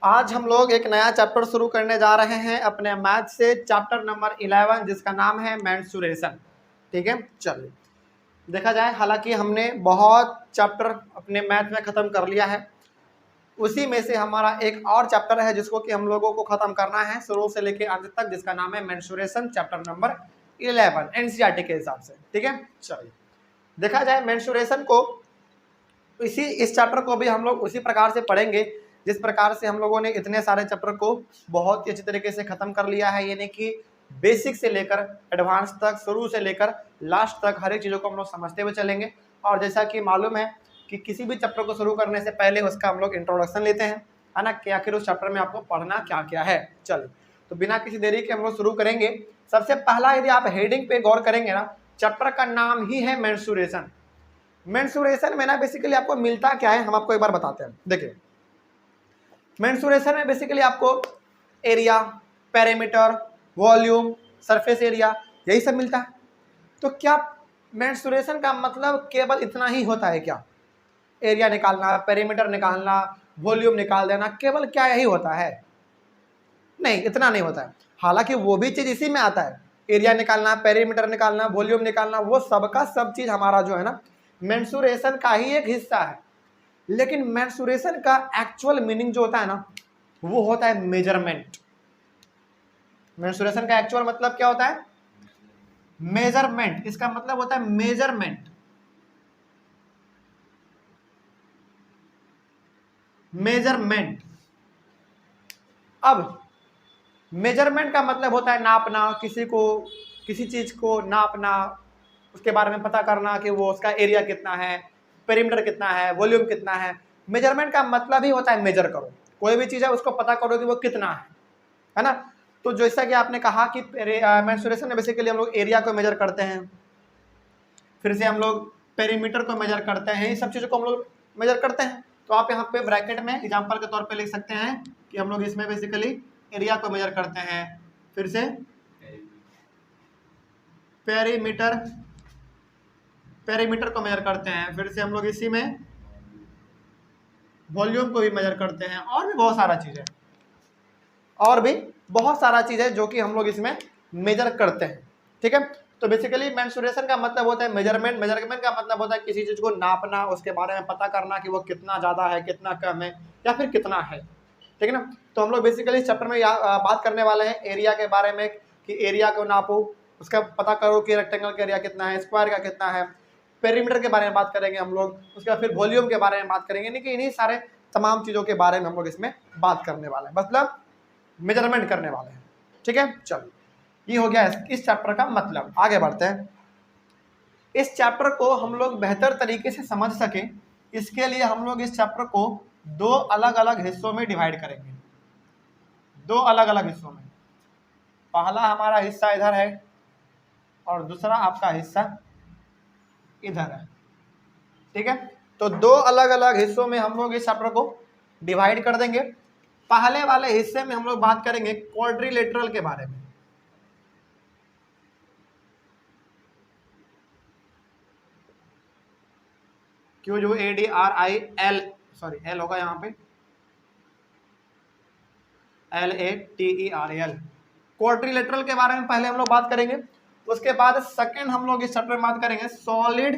आज हम लोग एक नया चैप्टर शुरू करने जा रहे हैं अपने मैथ से, चैप्टर नंबर 11 जिसका नाम है मेंसुरेशन। ठीक है, चलिए देखा जाए। हालांकि हमने बहुत चैप्टर अपने मैथ में ख़त्म कर लिया है, उसी में से हमारा एक और चैप्टर है जिसको कि हम लोगों को ख़त्म करना है शुरू से लेकर अंत तक, जिसका नाम है मेंसुरेशन, चैप्टर नंबर 11 एनसीईआरटी के हिसाब से। ठीक है, चलिए देखा जाए मेंसुरेशन को, इस चैप्टर को भी हम लोग उसी प्रकार से पढ़ेंगे जिस प्रकार से हम लोगों ने इतने सारे चैप्टर को बहुत ही अच्छी तरीके से खत्म कर लिया है। यानी कि बेसिक से लेकर एडवांस तक, शुरू से लेकर लास्ट तक हर एक चीज़ों को हम लोग समझते हुए चलेंगे। और जैसा कि मालूम है कि किसी भी चैप्टर को शुरू करने से पहले उसका हम लोग इंट्रोडक्शन लेते हैं, है ना, कि आखिर उस चैप्टर में आपको पढ़ना क्या क्या है। चलिए तो बिना किसी देरी के हम लोग शुरू करेंगे। सबसे पहला यदि आप हेडिंग पे गौर करेंगे ना, चैप्टर का नाम ही है मेंसुरेशन। मेंसुरेशन में ना बेसिकली आपको मिलता क्या है, हम आपको एक बार बताते हैं। देखिए मेंसुरेशन में बेसिकली आपको area, perimeter, volume, surface area, यही सब मिलता है। तो क्या मेंसुरेशन का मतलब केवल इतना ही होता है क्या? एरिया निकालना, पेरीमीटर निकालना, वॉल्यूम निकाल देना, केवल क्या यही होता है? नहीं, इतना नहीं होता है। हालांकि वो भी चीज़ इसी में आता है, एरिया निकालना, पेरीमीटर निकालना, वॉल्यूम निकालना, वो सबका सब चीज़ हमारा जो है ना मेंसुरेशन का ही एक हिस्सा है। लेकिन मेंसुरेशन का एक्चुअल मीनिंग जो होता है ना, वो होता है मेजरमेंट। मेंसुरेशन का एक्चुअल मतलब क्या होता है? मेजरमेंट। इसका मतलब होता है मेजरमेंट। मेजरमेंट। अब मेजरमेंट का मतलब होता है नापना, किसी चीज को नापना, उसके बारे में पता करना कि वो उसका एरिया कितना है, पेरीमीटर कितना है, वॉल्यूम कितना है। मेजरमेंट का मतलब ही होता है मेजर करो, कोई भी चीज़ है उसको पता करो कि वो कितना है ना। तो जैसा कि आपने कहा कि मेंसुरेशन में बेसिकली हम लोग एरिया को मेजर करते हैं, फिर से हम लोग पेरीमीटर को मेजर करते हैं, ये सब चीज़ों को हम लोग मेजर करते हैं। तो आप यहाँ पे ब्रैकेट में एग्जाम्पल के तौर पे लिख सकते हैं कि हम लोग इसमें बेसिकली एरिया को मेजर करते हैं, फिर से पेरीमीटर को मेजर करते हैं, फिर से हम लोग इसी में वॉल्यूम को भी मेजर करते हैं, और भी बहुत सारा चीज़ है जो कि हम लोग इसमें मेजर करते हैं। ठीक है, तो बेसिकली मेंसुरेशन का मतलब होता है मेजरमेंट। मेजरमेंट का मतलब होता है किसी चीज़ को नापना, उसके बारे में पता करना कि वो कितना ज़्यादा है, कितना कम है, या फिर कितना है। ठीक है ना। तो हम लोग बेसिकली इस चैप्टर में बात करने वाले हैं एरिया के बारे में, कि एरिया को नापो, उसका पता करो कि रेक्टेंगल का एरिया कितना है, स्क्वायर का कितना है। पेरीमीटर के बारे में बात करेंगे हम लोग, उसके बाद फिर वॉल्यूम के बारे में बात करेंगे। यानी कि इन्हीं सारे तमाम चीज़ों के बारे में हम लोग इसमें बात करने वाले हैं, मतलब मेजरमेंट करने वाले हैं। ठीक है, चलो ये हो गया इस चैप्टर का मतलब। आगे बढ़ते हैं। इस चैप्टर को हम लोग बेहतर तरीके से समझ सके, इसके लिए हम लोग इस चैप्टर को दो अलग अलग हिस्सों में डिवाइड करेंगे। दो अलग अलग हिस्सों में, पहला हमारा हिस्सा इधर है और दूसरा आपका हिस्सा इधर है। ठीक है, तो दो अलग अलग हिस्सों में हम लोग इस चैप्टर को डिवाइड कर देंगे। पहले वाले हिस्से में हम लोग बात करेंगे क्वाड्रिलेटरल के बारे में। क्यों, जो ADRIL, सॉरी एल होगा यहाँ पे, LATERAL, क्वाड्रिलेटरल के बारे में पहले हम लोग बात करेंगे। उसके बाद सेकंड हम लोग इस चैप्टर में बात करेंगे सॉलिड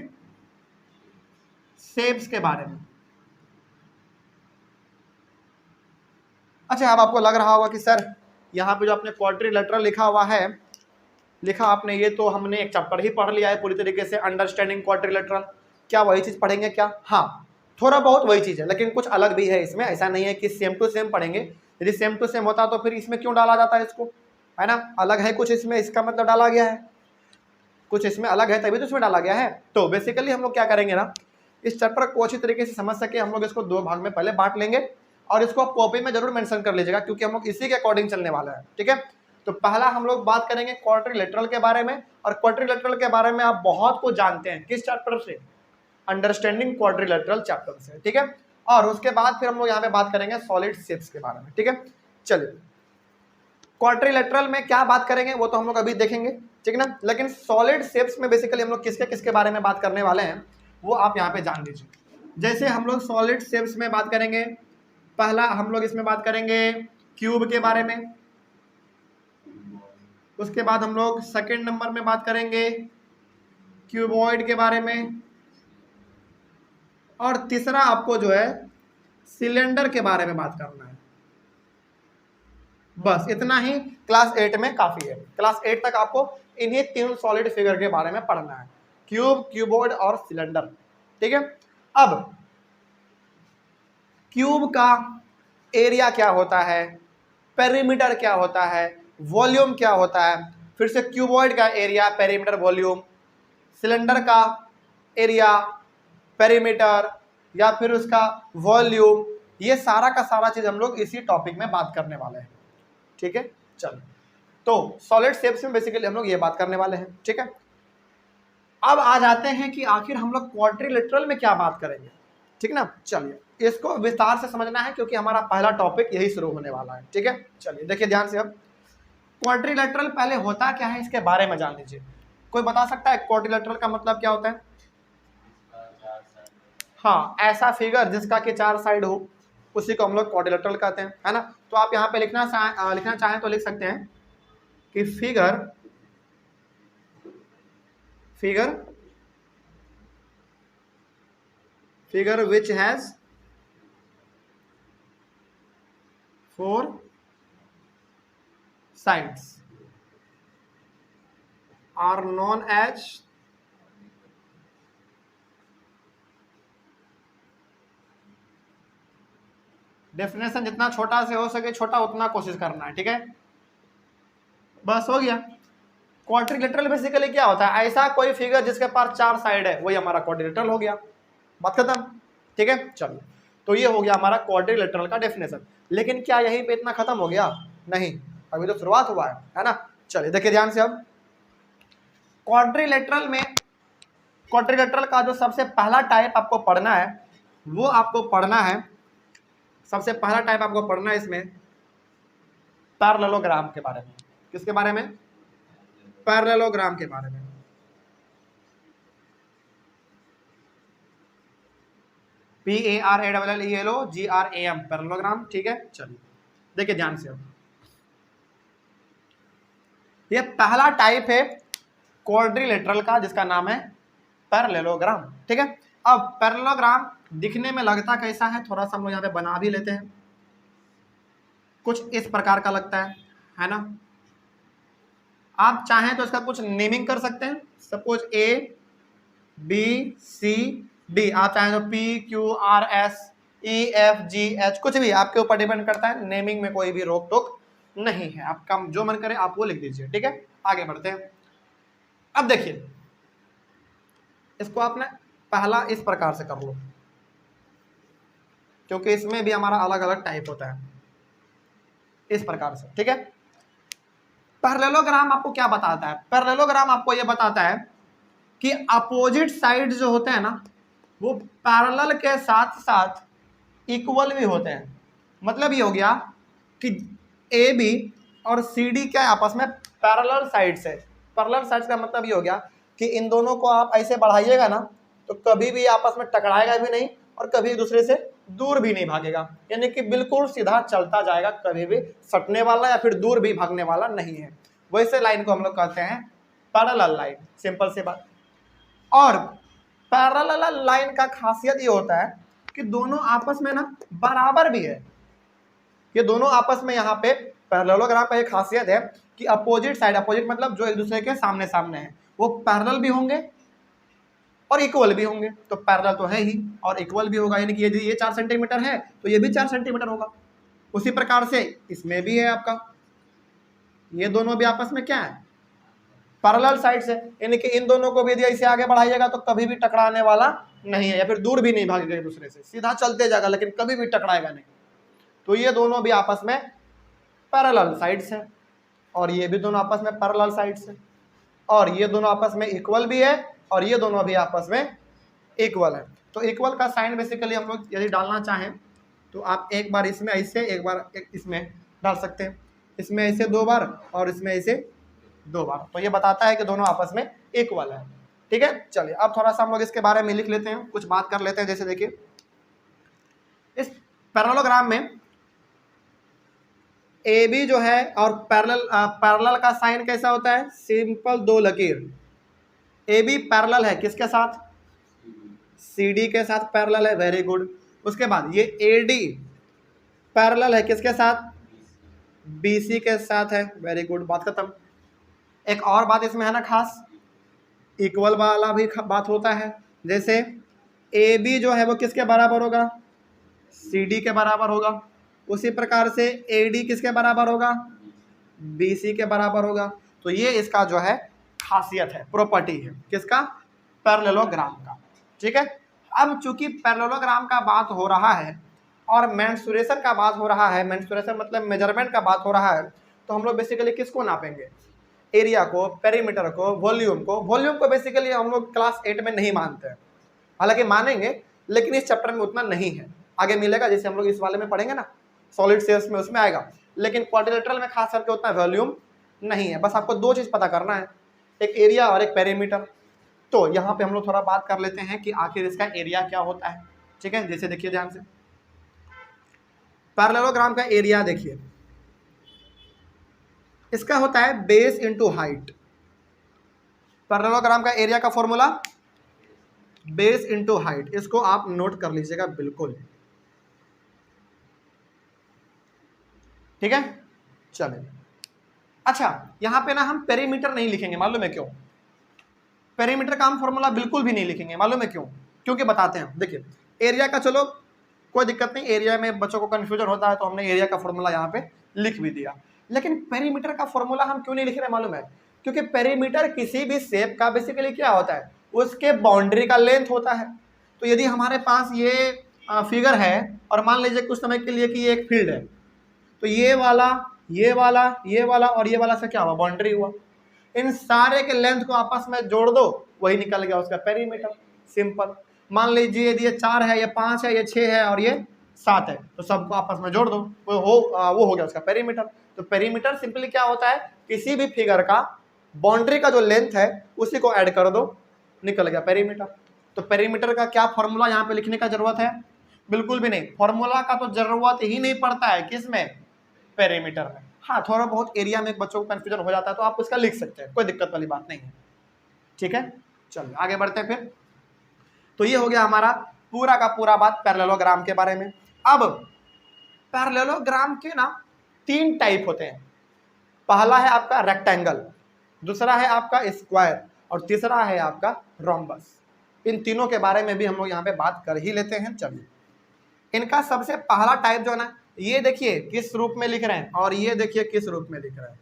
शेप्स के बारे में। अच्छा, अब आपको लग रहा होगा कि सर यहाँ पे जो आपने क्वाड्रिलेटरल लिखा हुआ है, लिखा आपने, ये तो हमने एक चैप्टर ही पढ़ लिया है पूरी तरीके से, अंडरस्टैंडिंग क्वाड्रिलेटरल। क्या वही चीज़ पढ़ेंगे क्या? हाँ, थोड़ा बहुत वही चीज़ है, लेकिन कुछ अलग भी है इसमें। ऐसा नहीं है कि सेम टू सेम पढ़ेंगे। यदि सेम टू सेम होता तो फिर इसमें क्यों डाला जाता है इसको, है ना। अलग है कुछ इसमें, इसका मतलब डाला गया है, कुछ इसमें अलग है तभी तो इसमें डाला गया है। तो बेसिकली हम लोग क्या करेंगे ना, इस चैप्टर को अच्छी तरीके से समझ सके हम लोग इसको दो भाग में पहले बांट लेंगे, और इसको आप कॉपी में जरूर मेंशन कर लीजिएगा क्योंकि हम लोग इसी के अकॉर्डिंग चलने वाला है। ठीक है, तो पहला हम लोग बात करेंगे क्वाड्रिलेटरल के बारे में। और क्वाड्रिलेटरल के बारे में आप बहुत कुछ जानते हैं, किस चैप्टर से? अंडरस्टैंडिंग क्वाड्रिलेटरल चैप्टर से। ठीक है, और उसके बाद फिर हम लोग यहाँ पे बात करेंगे सॉलिड शेप्स के बारे में। ठीक है, चलिए क्वाड्रिलेटरल में क्या बात करेंगे वो तो हम लोग अभी देखेंगे, ठीक है ना। लेकिन सॉलिड शेप्स में बेसिकली हम लोग किसके किसके बारे में बात करने वाले हैं वो आप यहाँ पे जान लीजिए। जैसे हम लोग सॉलिड शेप्स में बात करेंगे पहला हम लोग इसमें बात करेंगे क्यूब के बारे में, उसके बाद हम लोग सेकंड नंबर में बात करेंगे क्यूबॉइड के बारे में, और तीसरा आपको जो है सिलेंडर के बारे में बात करना है। बस इतना ही क्लास 8 में काफी है। क्लास 8 तक आपको इन्हीं 3 सॉलिड फिगर के बारे में पढ़ना है, क्यूब, क्यूबॉइड और सिलेंडर। ठीक है। अब क्यूब का एरिया क्या होता है, पेरीमीटर क्या होता है, वॉल्यूम क्या होता है, फिर से क्यूबॉइड का एरिया, पेरीमीटर, वॉल्यूम, सिलेंडर का एरिया, पेरीमीटर या फिर उसका वॉल्यूम, ये सारा का सारा चीज हम लोग इसी टॉपिक में बात करने वाले हैं। ठीक है। चलो, तो सॉलिड शेप्स में बेसिकली हम लोग ये बात करने वाले हैं। ठीक है। अब आ जाते हैं कि आखिर हम लोग क्वाड्रिलेटरल में क्या बात करेंगे। ठीक ना। चलिए, इसको विस्तार से समझना है क्योंकि हमारा पहला टॉपिक यही शुरू होने वाला है। ठीक है। चलिए देखिए ध्यान से। अब क्वाड्रिलेटरल पहले होता क्या है इसके बारे में जान लीजिए। कोई बता सकता है क्वाड्रिलेटरल का मतलब क्या होता है? हाँ, ऐसा फिगर जिसका कि 4 साइड हो उसी को हम लोग क्वाड्रिलेटरल कहते हैं, है ना। तो आप यहाँ पे लिखना चाहें तो लिख सकते हैं कि figure which has 4 sides are known as definition जितना छोटा से हो सके छोटा उतना कोशिश करना है। ठीक है, बस हो गया। क्वाड्रिलेटरल बेसिकली क्या होता है? ऐसा कोई फिगर जिसके पास 4 साइड है, वही हमारा क्वाड्रिलेटरल हो गया। बात खत्म। ठीक है। चलिए, तो ये हो गया हमारा क्वाड्रिलेटरल का डेफिनेशन। लेकिन क्या यहीं पे इतना खत्म हो गया? नहीं, अभी तो शुरुआत हुआ है ना। चलिए देखिए ध्यान से। अब क्वाड्रिलेटरल का जो सबसे पहला टाइप आपको पढ़ना है, वो आपको पढ़ना है, सबसे पहला टाइप आपको पढ़ना है इसमें पैरेललोग्राम के बारे में। किसके बारे में? पैरेललोग्राम के बारे में। PARALLELOGRAM, parallelogram. ठीक है। चलिए देखिए ध्यान से। अब ये पहला टाइप है क्वाड्रिलेटरल का जिसका नाम है पैरेललोग्राम। ठीक है। अब पैरेललोग्राम दिखने में लगता कैसा है, थोड़ा सा हम लोग यहाँ पे बना भी लेते हैं। कुछ इस प्रकार का लगता है ना। आप चाहें तो इसका कुछ नेमिंग कर सकते हैं, सपोज ABCD, आप चाहें तो PQRSEFGH, कुछ भी आपके ऊपर डिपेंड करता है। नेमिंग में कोई भी रोक टोक नहीं है, आपका जो मन करे आप वो लिख दीजिए। ठीक है, आगे बढ़ते हैं। अब देखिए, इसको आपने पहला इस प्रकार से कर लो, क्योंकि इसमें भी हमारा अलग अलग टाइप होता है, इस प्रकार से। ठीक है। पैरेललोग्राम आपको क्या बताता है? पैरेललोग्राम आपको यह बताता है कि अपोजिट साइड जो होते हैं ना, वो पैरेलल के साथ साथ इक्वल भी होते हैं। मतलब ये हो गया कि AB और CD क्या आपस में पैरेलल साइड्स है। पैरेलल साइड्स का मतलब ये हो गया कि इन दोनों को आप ऐसे बढ़ाइएगा ना तो कभी भी आपस में टकराएगा भी नहीं और कभी एक दूसरे से दूर भी नहीं भागेगा, यानी कि बिल्कुल सीधा चलता जाएगा, कभी भी सटने वाला या फिर दूर भी भागने वाला नहीं है। वैसे लाइन को हम लोग कहते हैं पैरेलल लाइन, सिंपल सी बात। और पैरेलल लाइन का खासियत ये होता है कि दोनों आपस में ना बराबर भी है। ये दोनों आपस में, यहाँ पे पैरेललोग्राम का एक खासियत है कि अपोजिट साइड, अपोजिट मतलब जो एक दूसरे के सामने सामने है, वो पैरेलल भी होंगे और इक्वल भी होंगे। तो पैरेलल तो है ही और इक्वल भी होगा, यानी कि यदि ये 4 सेंटीमीटर है तो ये भी 4 सेंटीमीटर होगा। उसी प्रकार से इसमें भी है आपका, ये दोनों भी आपस में क्या है? पैरेलल साइड्स है, यानी कि इन दोनों को भी यदि ऐसे आगे बढ़ाइएगा तो कभी भी टकराने वाला नहीं है या फिर दूर भी नहीं भागेगा एक दूसरे से, सीधा चलते जाएगा लेकिन कभी भी टकराएगा नहीं। तो ये दोनों भी आपस में पैरेलल साइड्स है और ये भी दोनों आपस में पैरेलल साइड्स है और ये दोनों आपस में इक्वल भी है और ये दोनों भी आपस में इक्वल है। तो इक्वल का साइन बेसिकली हम लोग यदि डालना चाहें तो आप एक बार इसमें ऐसे, एक बार इसमें डाल सकते हैं, इसमें ऐसे 2 बार और इसमें ऐसे 2 बार। तो ये बताता है कि दोनों आपस में इक्वल है। ठीक है। चलिए अब थोड़ा सा हम लोग इसके बारे में लिख लेते हैं, कुछ बात कर लेते हैं। जैसे देखिए, इस पैरेललोग्राम में ए बी जो है और पैरेलल का साइन कैसा होता है, सिंपल दो लकीर। ए बी पैरेलल है किसके साथ, सी डी के साथ पैरेलल है, वेरी गुड। उसके बाद ये ए डी पैरेलल है किसके साथ, बी सी के साथ है, वेरी गुड, बात खत्म। एक और बात इसमें है ना खास, इक्वल वाला भी बात होता है। जैसे ए बी जो है वो किसके बराबर होगा, सी डी के बराबर होगा। उसी प्रकार से ए डी किसके बराबर होगा, बी सी के बराबर होगा। तो ये इसका जो है खासियत है, प्रॉपर्टी है किसका, पैरेललोग्राम का। ठीक है, अब चूंकि पैरेललोग्राम का बात हो रहा है और मेंसुरेशन का बात हो रहा है, मेंसुरेशन मतलब मेजरमेंट का बात हो रहा है, तो हम लोग बेसिकली किसको नापेंगे, एरिया को, पेरीमीटर को, वॉल्यूम को। वॉल्यूम को बेसिकली हम लोग क्लास 8 में नहीं मानते हैं, हालांकि मानेंगे लेकिन इस चैप्टर में उतना नहीं है, आगे मिलेगा जैसे हम लोग इस वाले में पढ़ेंगे ना, सॉलिड सेल्स में, उसमें आएगा। लेकिन क्वाड्रिलेटरल में खास करके उतना वॉल्यूम नहीं है। बस आपको दो चीज़ पता करना है, एक एरिया और एक पेरीमीटर। तो यहाँ पे हम लोग थोड़ा बात कर लेते हैं कि आखिर इसका एरिया क्या होता है। ठीक है, जैसे देखिए ध्यान से, पैरेललोग्राम का एरिया देखिए, इसका होता है बेस इंटू हाइट। पैरेललोग्राम का एरिया का फॉर्मूला बेस इंटू हाइट, इसको आप नोट कर लीजिएगा बिल्कुल। ठीक है, चलिए। अच्छा, यहां पे ना हम पेरीमीटर नहीं लिखेंगे, मालूम है क्यों, पेरीमीटर का हम फॉर्मूला बिल्कुल भी नहीं लिखेंगे, मालूम है क्यों, क्योंकि बताते हैं। देखिए एरिया का चलो कोई दिक्कत नहीं, एरिया में बच्चों को कंफ्यूजन होता है तो हमने एरिया का फॉर्मूला यहाँ पे लिख भी दिया। लेकिन पेरीमीटर का फॉर्मूला हम क्यों नहीं लिख रहे मालूम है, क्योंकि पेरीमीटर किसी भी शेप का बेसिकली क्या होता है, उसके बाउंड्री का लेंथ होता है। तो यदि हमारे पास ये फिगर है और मान लीजिए कुछ समय के लिए कि ये एक फील्ड है, तो ये वाला, ये वाला, ये वाला और ये वाला से क्या हुआ, बाउंड्री हुआ। इन सारे के लेंथ को आपस में जोड़ दो, वही निकल गया उसका पेरीमीटर, सिंपल। मान लीजिए यदि ये 4 है, ये 5 है, ये 6 है और ये 7 है, तो सबको आपस में जोड़ दो, वो हो गया उसका पेरीमीटर। तो पेरीमीटर सिंपली क्या होता है, किसी भी फिगर का बाउंड्री का जो लेंथ है उसी को ऐड कर दो, निकल गया पेरीमीटर। तो पेरीमीटर का क्या फॉर्मूला यहाँ पे लिखने का जरूरत है, बिल्कुल भी नहीं, फॉर्मूला का तो जरूरत ही नहीं पड़ता है, किसमें, पेरीमीटर में। हाँ, थोड़ा बहुत एरिया में बच्चों को कंफ्यूजन हो जाता है तो आप उसका लिख सकते हैं, कोई दिक्कत वाली बात नहीं है। ठीक है, चलिए आगे बढ़ते हैं फिर। तो ये हो गया हमारा पूरा का पूरा बात पैरेललोग्राम के बारे में। अब पैरेललोग्राम के ना 3 टाइप होते हैं। पहला है आपका रेक्टेंगल, दूसरा है आपका स्क्वायर और तीसरा है आपका रोम्बस। इन तीनों के बारे में भी हम लोग यहाँ पे बात कर ही लेते हैं। चलिए, इनका सबसे पहला टाइप जो है ना, ये देखिए किस रूप में लिख रहे हैं और ये देखिए किस रूप में लिख रहे हैं,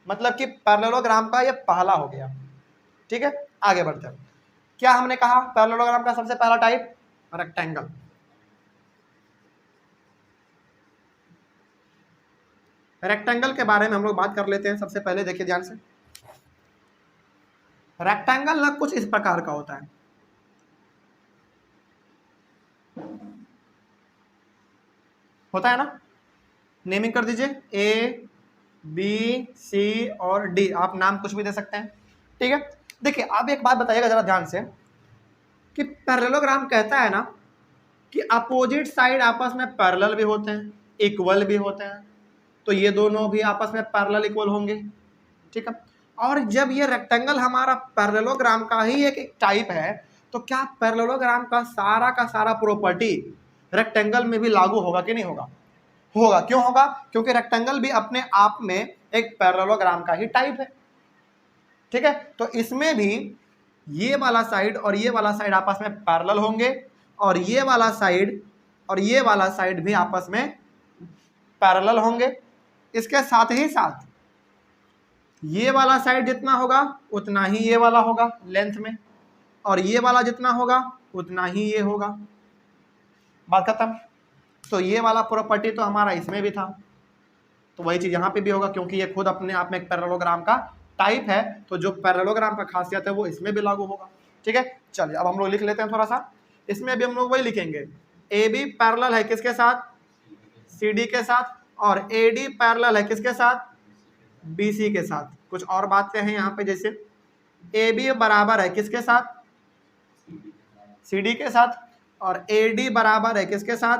मतलब कि पैरेललोग्राम का ये पहला हो गया। ठीक है, आगे बढ़ते हैं। क्या हमने कहा, पैरेललोग्राम का सबसे पहला टाइप रेक्टेंगल। रेक्टेंगल के बारे में हम लोग बात कर लेते हैं। सबसे पहले देखिए ध्यान से, रेक्टेंगल ना कुछ इस प्रकार का होता है। होता है ना, नेमिंग कर दीजिए, ए बी सी और डी, आप नाम कुछ भी दे सकते हैं। ठीक है, देखिए अब एक बात बताइएगा जरा ध्यान से कि पैरेललोग्राम कहता है ना कि अपोजिट साइड आपस में पैरेलल भी होते हैं, इक्वल भी होते हैं, तो ये दोनों भी आपस में पैरेलल इक्वल होंगे। ठीक है, और जब ये रेक्टेंगल हमारा पैरेललोग्राम का ही एक टाइप है, तो क्या पैरेललोग्राम का सारा प्रॉपर्टी रेक्टेंगल में भी लागू होगा कि नहीं होगा, होगा। क्यों होगा, क्योंकि रेक्टेंगल भी अपने आप में एक पैरेललोग्राम का ही टाइप है। ठीक है, तो इसमें भी ये वाला साइड और ये वाला साइड आपस में पैरेलल होंगे और ये वाला साइड और ये वाला साइड भी आपस में पैरेलल होंगे। इसके साथ ही साथ ये वाला साइड जितना होगा उतना ही ये वाला होगा लेंथ में, और ये वाला जितना होगा उतना ही ये होगा, बात खत्म। तो ये वाला प्रॉपर्टी तो हमारा इसमें भी था, तो वही चीज यहाँ पे भी होगा, क्योंकि ये खुद अपने आप में एक पैरेललोग्राम का टाइप है, तो जो पैरेललोग्राम का खासियत है वो इसमें भी लागू होगा। ठीक है, चलिए अब हम लोग लिख लेते हैं थोड़ा सा। इसमें भी हम लोग वही लिखेंगे, ए बी पैरेलल है किसके साथ, सी डी के साथ, और ए डी पैरेलल है किसके साथ, बी सी के साथ। कुछ और बातें हैं यहाँ पे, जैसे ए बी बराबर है किसके साथ, सी डी के साथ, और ए डी बराबर है किसके साथ,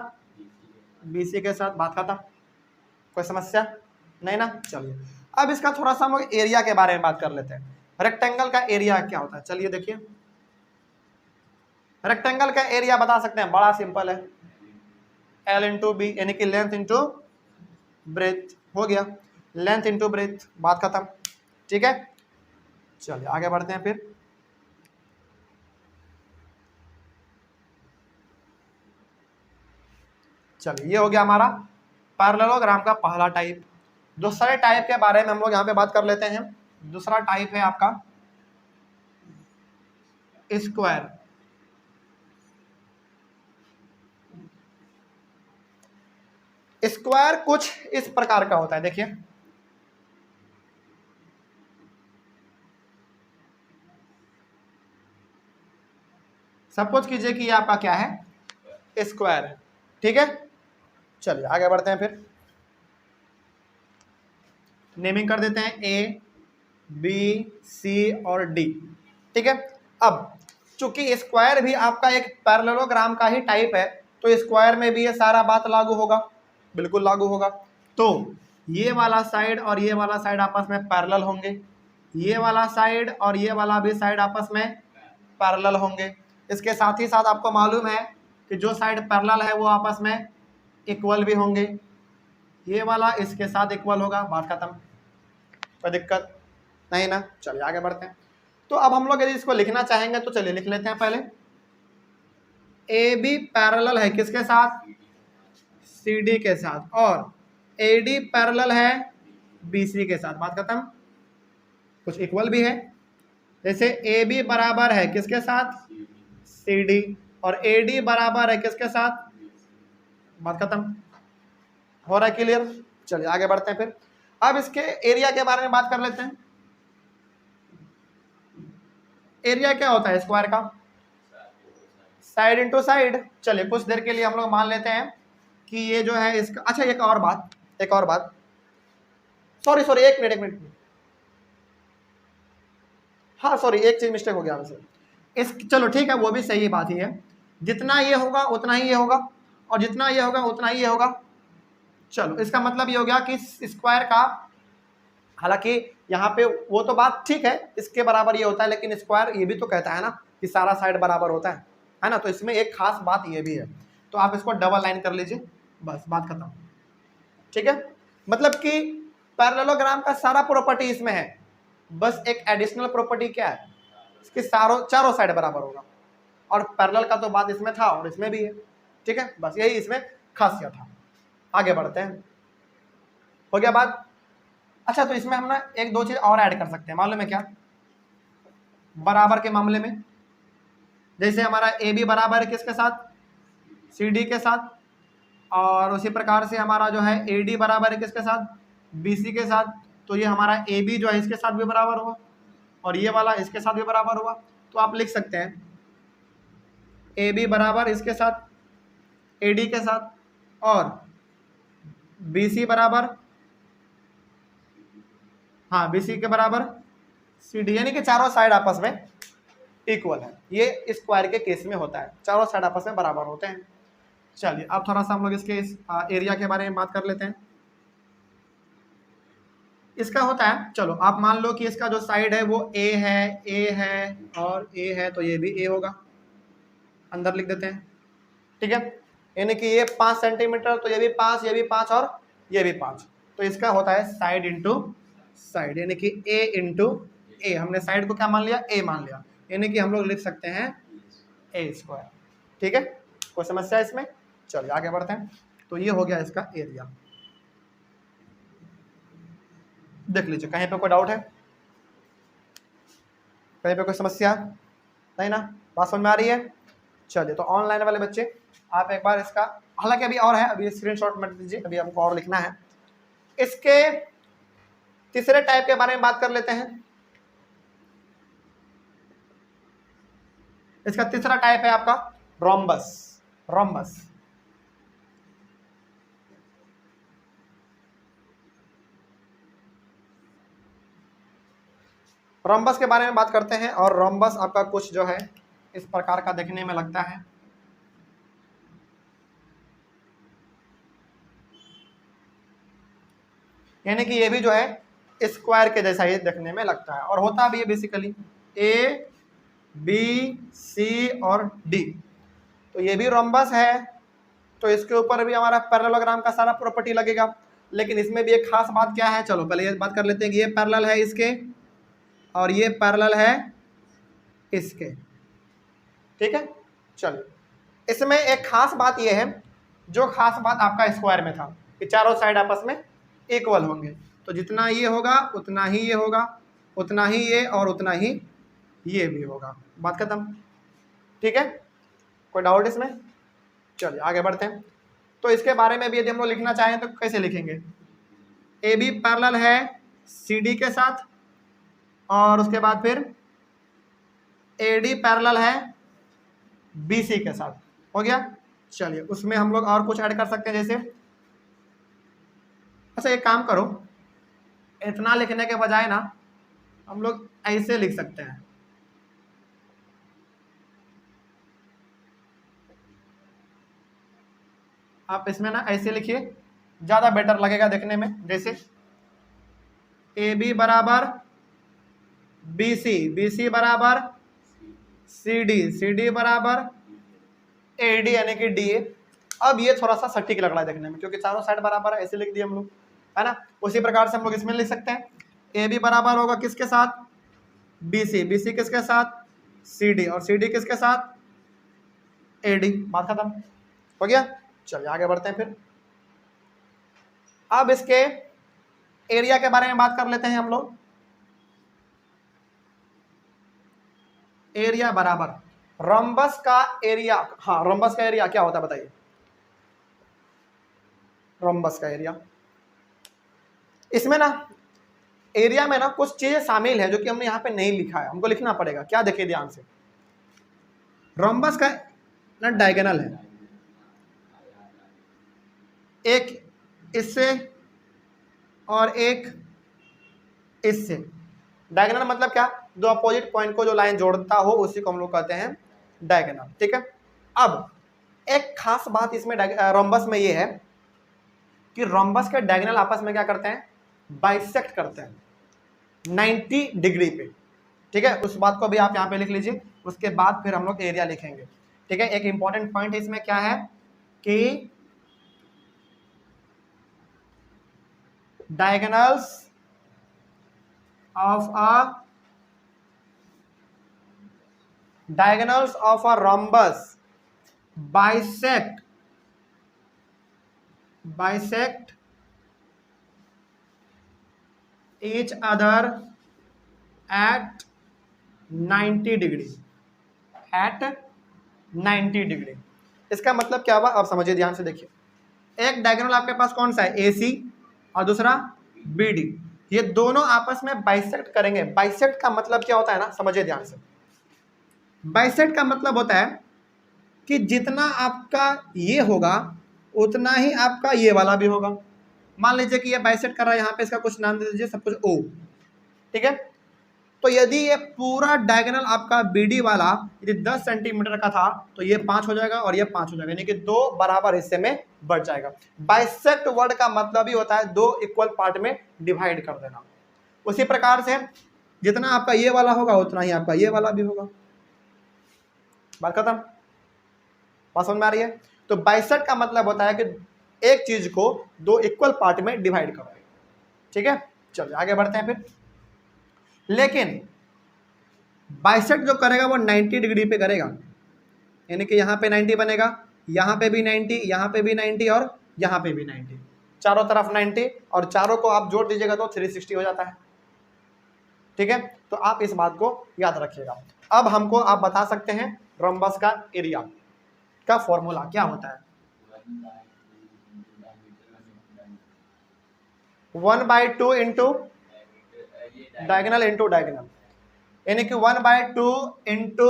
BC के साथ, बात खत्म। कोई समस्या नहीं ना। चलिए अब इसका थोड़ा सा हम लोग एरिया के बारे में बात कर लेते हैं। रेक्टेंगल का एरिया क्या होता है, चलिए देखिए। रेक्टेंगल का एरिया बता सकते हैं, बड़ा सिंपल है, L इंटू बी, यानी कि लेंथ इंटू ब्रेथ, हो गया, लेंथ इंटू ब्रेथ, बात खत्म। ठीक है, चलिए आगे बढ़ते हैं फिर। चलिए ये हो गया हमारा पैरेललोग्राम का पहला टाइप। दूसरे टाइप के बारे में हम लोग यहाँ पे बात कर लेते हैं। दूसरा टाइप है आपका स्क्वायर। स्क्वायर कुछ इस प्रकार का होता है, देखिए। सपोज कीजिए कि ये आपका क्या है, स्क्वायर है। ठीक है, चलिए आगे बढ़ते हैं फिर। नेमिंग कर देते हैं A, B, C और D। ठीक है, अब चूंकि स्क्वायर भी आपका एक पैरेललोग्राम का ही टाइप है, तो स्क्वायर में भी ये सारा बात लागू होगा, बिल्कुल लागू होगा। तो ये वाला साइड और ये वाला साइड आपस में पैरेलल होंगे, ये वाला साइड और ये वाला भी साइड आपस में पैरेलल होंगे। इसके साथ ही साथ आपको मालूम है कि जो साइड पैरेलल है वो आपस में इक्वल भी होंगे। ये वाला इसके साथ इक्वल होगा, बात खत्म, कोई दिक्कत नहीं ना। चलिए आगे बढ़ते हैं। तो अब हम लोग यदि इसको लिखना चाहेंगे तो चलिए लिख लेते हैं। पहले AB पैरेलल है किसके साथ, CD के साथ, और AD पैरेलल है BC के साथ, बात खत्म। कुछ इक्वल भी है, जैसे AB बराबर है किसके साथ, CD, और AD बराबर है किसके साथ, बात खत्म। हो रहा है क्लियर। चलिए आगे बढ़ते हैं फिर। अब इसके एरिया के बारे में बात कर लेते हैं। एरिया क्या होता है स्क्वायर का, साइड इंटू साइड। चलिए कुछ देर के लिए हम लोग मान लेते हैं कि ये जो है इसका, अच्छा एक और बात, सॉरी एक मिनट, हाँ सॉरी एक चीज मिस्टेक हो गया हमसे। इस चलो ठीक है, वो भी सही बात ही है, जितना ये होगा उतना ही ये होगा, और जितना ये होगा उतना ही ये होगा। चलो इसका मतलब ये हो गया कि स्क्वायर का, हालांकि यहाँ पे वो तो बात ठीक है, इसके बराबर ये होता है, लेकिन स्क्वायर ये भी तो कहता है ना कि सारा साइड बराबर होता है ना। तो इसमें एक खास बात ये भी है, तो आप इसको डबल लाइन कर लीजिए, बस बात खत्म। ठीक है, मतलब कि पैरेललोग्राम का सारा प्रॉपर्टी इसमें है, बस एक एडिशनल प्रॉपर्टी क्या है, इसके चारों साइड बराबर होगा, और पैरेलल का तो बात इसमें था और इसमें भी है। ठीक है, बस यही इसमें खासियत था। आगे बढ़ते हैं, हो गया बात। अच्छा तो इसमें हम ना एक दो चीज और ऐड कर सकते हैं, मालूम है क्या, बराबर के मामले में। जैसे हमारा AB बराबर है किसके साथ, CD के साथ, और उसी प्रकार से हमारा जो है AD बराबर है किसके साथ, BC के साथ। तो ये हमारा AB जो है इसके साथ भी बराबर हुआ, और ये वाला इसके साथ भी बराबर हुआ। तो आप लिख सकते हैं AB बराबर इसके साथ AD के साथ, और BC बराबर, हाँ BC के बराबर CD, यानी कि चारों साइड आपस में इक्वल है। ये स्क्वायर के केस में होता है, चारों साइड आपस में बराबर होते हैं। चलिए अब थोड़ा सा हम लोग इसके एरिया के बारे में बात कर लेते हैं। इसका होता है, चलो आप मान लो कि इसका जो साइड है वो A है और A है, तो ये भी A होगा, अंदर लिख देते हैं। ठीक है, यानी कि ये 5 सेंटीमीटर, तो ये भी 5, ये भी 5 और ये भी 5। तो इसका होता है साइड इंटू साइड, यानी कि A इंटू A। हमने साइड को क्या मान लिया, A मान लिया, यानी कि हम लोग लिख सकते हैं A स्क्वायर। ठीक है, कोई समस्या इसमें। चलिए आगे बढ़ते हैं। तो ये हो गया इसका एरिया। देख लीजिए कहीं पे कोई डाउट है, कहीं पे कोई समस्या नहीं ना, बात समझ में आ रही है। चलिए तो ऑनलाइन वाले बच्चे आप एक बार इसका, हालांकि अभी और है, अभी स्क्रीनशॉट मत दीजिए, अभी हमको और लिखना है। इसके तीसरे टाइप के बारे में बात कर लेते हैं। इसका तीसरा टाइप है आपका रोम्बस। रोम्बस रोम्बस के बारे में बात करते हैं, और रोम्बस आपका कुछ जो है इस प्रकार का देखने में लगता है। यानी कि ये भी जो है स्क्वायर के जैसा ये देखने में लगता है, और होता भी है बेसिकली ए बी सी और डी। तो ये भी रोम्बस है, तो इसके ऊपर भी हमारा पैरेललोग्राम का सारा प्रॉपर्टी लगेगा। लेकिन इसमें भी एक खास बात क्या है, चलो पहले ये बात कर लेते हैं कि ये पैरेलल है इसके और ये पैरेलल है इसके, ठीक है। चलो इसमें एक खास बात ये है, जो खास बात आपका स्क्वायर में था कि चारों साइड आपस में इक्वल होंगे, तो जितना ये होगा उतना ही ये होगा, उतना ही ये और उतना ही ये भी होगा, बात खत्म, ठीक है। कोई डाउट इसमें? चलिए आगे बढ़ते हैं। तो इसके बारे में भी यदि हम लोग लिखना चाहें तो कैसे लिखेंगे, ए बी पैरेलल है सी डी के साथ, और उसके बाद फिर ए डी पैरेलल है बी सी के साथ, हो गया। चलिए उसमें हम लोग और कुछ ऐड कर सकते हैं, जैसे अच्छा एक काम करो, इतना लिखने के बजाय ना हम लोग ऐसे लिख सकते हैं, आप इसमें ना ऐसे लिखिए, ज़्यादा बेटर लगेगा देखने में। जैसे ए बी बराबर बी सी बराबर सी डी बराबर ए डी यानी कि डी ए। अब ये थोड़ा सा सटीक लग रहा है देखने में, क्योंकि चारों साइड बराबर है, ऐसे लिख दिए हम लोग, है ना। उसी प्रकार से हम लोग इसमें लिख सकते हैं, ए बी बराबर होगा किसके साथ, बी सी किसके साथ, सी डी, और सी डी किसके साथ, ए डी, बात खत्म, हो गया। चलिए आगे बढ़ते हैं फिर। अब इसके एरिया के बारे में बात कर लेते हैं हम लोग। एरिया बराबर रोम्बस का एरिया, हाँ रोम्बस का एरिया क्या होता है बताइए, रोम्बस का एरिया, इसमें ना एरिया में ना कुछ चीजें शामिल है जो कि हमने यहाँ पे नहीं लिखा है, हमको लिखना पड़ेगा। क्या देखिए ध्यान से, रोम्बस का ना डायगोनल है, एक इससे और एक इससे। डायगोनल मतलब क्या, दो अपोजिट पॉइंट को जो लाइन जोड़ता हो उसी को हम लोग कहते हैं डायगोनल, ठीक है। अब एक खास बात इसमें रोम्बस में ये है कि रोम्बस के डायगोनल आपस में क्या करते हैं, बाइसेक्ट करते हैं 90 डिग्री पे, ठीक है। उस बात को भी आप यहाँ पे लिख लीजिए, उसके बाद फिर हम लोग एरिया लिखेंगे, ठीक है। एक इंपॉर्टेंट पॉइंट इसमें क्या है कि diagonals of a rhombus bisect each other at 90 degree, at 90 degree. इसका मतलब क्या हुआ, अब समझिए ध्यान से देखिए, एक डायगोनल आपके पास कौन सा है, ए सी, और दूसरा बी डी, ये दोनों आपस में बाइसेक्ट करेंगे। बाइसेक्ट का मतलब क्या होता है ना, समझिए ध्यान से, बाइसेक्ट का मतलब होता है कि जितना आपका ये होगा उतना ही आपका ये वाला भी होगा। मान लीजिए कि ये बाइसेक्ट कर रहा है, यहाँ पे इसका कुछ नाम दे दीजिए, सब कुछ ओ, ठीक है। तो यदि ये पूरा डायगोनल आपका बीडी वाला यदि 10 सेंटीमीटर का था तो ये 5 हो जाएगा और ये 5 हो जाएगा, यानी कि 2 बराबर हिस्से में बढ़ जाएगा। बाइसेक्ट वर्ड का मतलब ही होता है 2 इक्वल पार्ट में डिवाइड कर देना। उसी प्रकार से जितना आपका ये वाला होगा उतना ही आपका ये वाला भी होगा, बात खत्म, बात समझ में आ रही है। तो बाइसेक्ट का मतलब होता है कि एक चीज को 2 इक्वल पार्ट में डिवाइड करो, ठीक है। चलिए आगे बढ़ते हैं फिर। लेकिन बाइसेक्ट जो करेगा वो 90 डिग्री पे करेगा, यानी कि यहाँ पे 90 बनेगा, यहाँ पे भी 90, यहाँ पे भी 90 और यहाँ पे भी 90, चारों तरफ 90, और चारों को आप जोड़ दीजिएगा तो 360 हो जाता है, ठीक है। तो आप इस बात को याद रखिएगा। अब हमको आप बता सकते हैं रोम्बस का एरिया का फॉर्मूला क्या होता है, 1/2 इंटू डायगोनल इंटू डायगोनल, यानी कि 1/2 into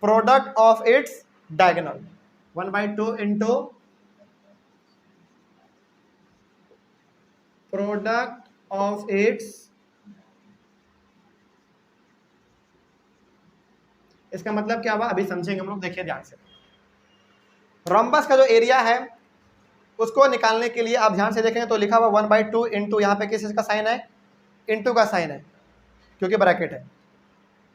product of its diagonal, 1/2 into product of its. इसका मतलब क्या हुआ अभी समझेंगे हम लोग, देखिए ध्यान से। रोम्बस का जो एरिया है उसको निकालने के लिए आप ध्यान से देखेंगे तो लिखा हुआ 1/2 इंटू, यहाँ पे किस चीज़ का साइन है, इंटू का साइन है क्योंकि ब्रैकेट है।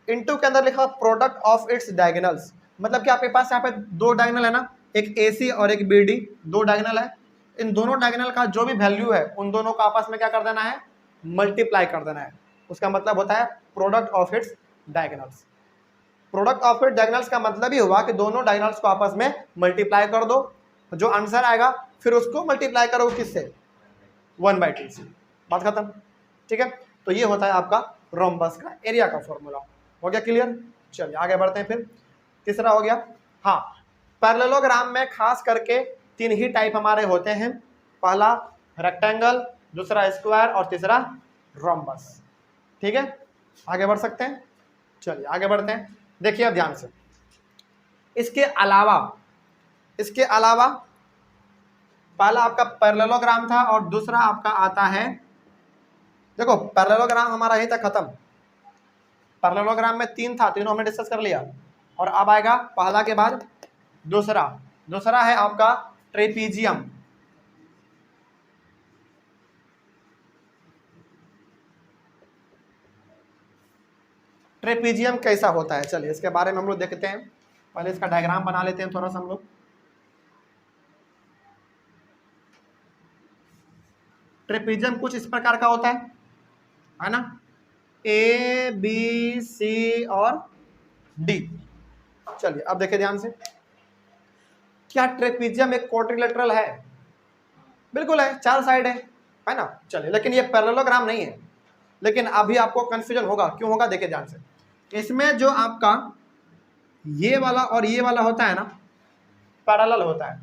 इंटू के अंदर लिखा प्रोडक्ट ऑफ इट्स डायगोनल्स, मतलब कि आपके पास यहाँ पे दो डायगोनल है ना, एक AC और एक BD, दो डायगोनल है। इन दोनों डायगोनल का जो भी वैल्यू है उन दोनों को आपस में क्या कर देना है, मल्टीप्लाई कर देना है। उसका मतलब होता है product of its diagonals. Product of its diagonals का मतलब ही हुआ कि दोनों डायगोनल्स को आपस में मल्टीप्लाई कर दो, जो आंसर आएगा फिर उसको मल्टीप्लाई करो किससे, 1/2 से, बात खत्म। ठीक है, तो ये होता है आपका रोम्बस का एरिया का फॉर्मूला। हो गया क्लियर? चलिए आगे बढ़ते हैं। फिर तीसरा हो गया, हाँ, पैरेललोग्राम में खास करके 3 ही टाइप हमारे होते हैं, पहला रेक्टेंगल, दूसरा स्क्वायर और तीसरा रोम्बस। ठीक है, आगे बढ़ सकते हैं। चलिए आगे बढ़ते हैं। देखिए अब ध्यान से, इसके अलावा पहला आपका पैरेललोग्राम था और दूसरा आपका आता है, देखो पैरेललोग्राम हमारा यहीं तक खत्म। पैरेललोग्राम में 3 था, तीनों हमने डिस्कस कर लिया, और अब आएगा पहला के बाद दूसरा है आपका ट्रेपीजियम। ट्रेपीजियम कैसा होता है, चलिए इसके बारे में हम लोग देखते हैं। पहले इसका डायग्राम बना लेते हैं थोड़ा सा हम लोग। ट्रेपीजियम कुछ इस प्रकार का होता है ना, A, B, C और D। चलिए अब देखिए ध्यान से, क्या ट्रेपीजियम एक क्वाड्रिलेटरल है? बिल्कुल है, 4 साइड है ना। चलिए, लेकिन ये पैरेललोग्राम नहीं है। लेकिन अभी आपको कंफ्यूजन होगा, क्यों होगा, देखिए ध्यान से। इसमें जो आपका ये वाला और ये वाला होता है ना, पैरेलल होता है।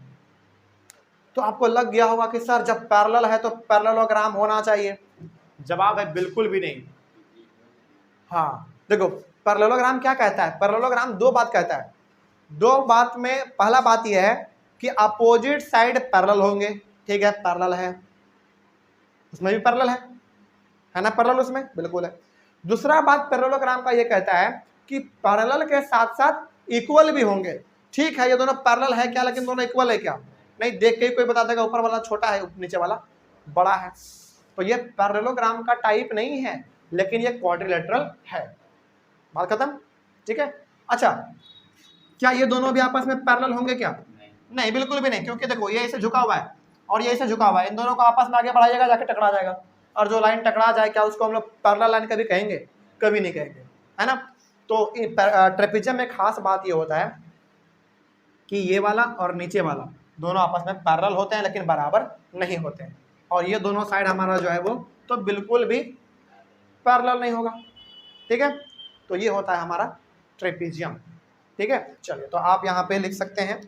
तो आपको लग गया होगा कि सर जब पैरेलल है तो पैरेललोग्राम होना चाहिए। जवाब है बिल्कुल भी नहीं। हाँ देखो, पैरेललोग्राम क्या कहता है, पैरेललोग्राम 2 बात कहता है। 2 बात में पहला बात यह है कि अपोजिट साइड पैरेलल होंगे। ठीक है, पैरेलल है, उसमें भी पैरेलल है ना, पैरेलल उसमें बिल्कुल है। दूसरा बात पैरेललोग्राम का ये कहता है कि पैरेलल के साथ साथ इक्वल भी होंगे। ठीक है, ये दोनों पैरेलल है क्या, लेकिन दोनों इक्वल है क्या? नहीं, देख के ही कोई बता देगा ऊपर वाला छोटा है नीचे वाला बड़ा है। तो ये पैरेललोग्राम का टाइप नहीं है, लेकिन ये क्वाड्रिलेटरल है। बात खत्म। ठीक है, अच्छा, क्या ये दोनों भी आपस में पैरेलल होंगे क्या? नहीं, बिल्कुल भी नहीं, क्योंकि देखो ये इसे झुका हुआ है और ये इसे झुका हुआ है, इन दोनों को आपस में आगे बढ़ाइएगा, जाके टकरा जाएगा। और जो लाइन टकरा जाए, क्या उसको हम लोग पैरेलल लाइन कभी कहेंगे? कभी नहीं कहेंगे, है ना। तो ट्रेपीजियम में खास बात ये होता है कि ये वाला और नीचे वाला दोनों आपस में पैरेलल होते हैं, लेकिन बराबर नहीं होते हैं। और ये दोनों साइड हमारा जो है वो तो बिल्कुल भी पैरेलल नहीं होगा। ठीक है, तो ये होता है हमारा ट्रेपीजियम। ठीक है, चलिए तो आप यहाँ पे लिख सकते हैं,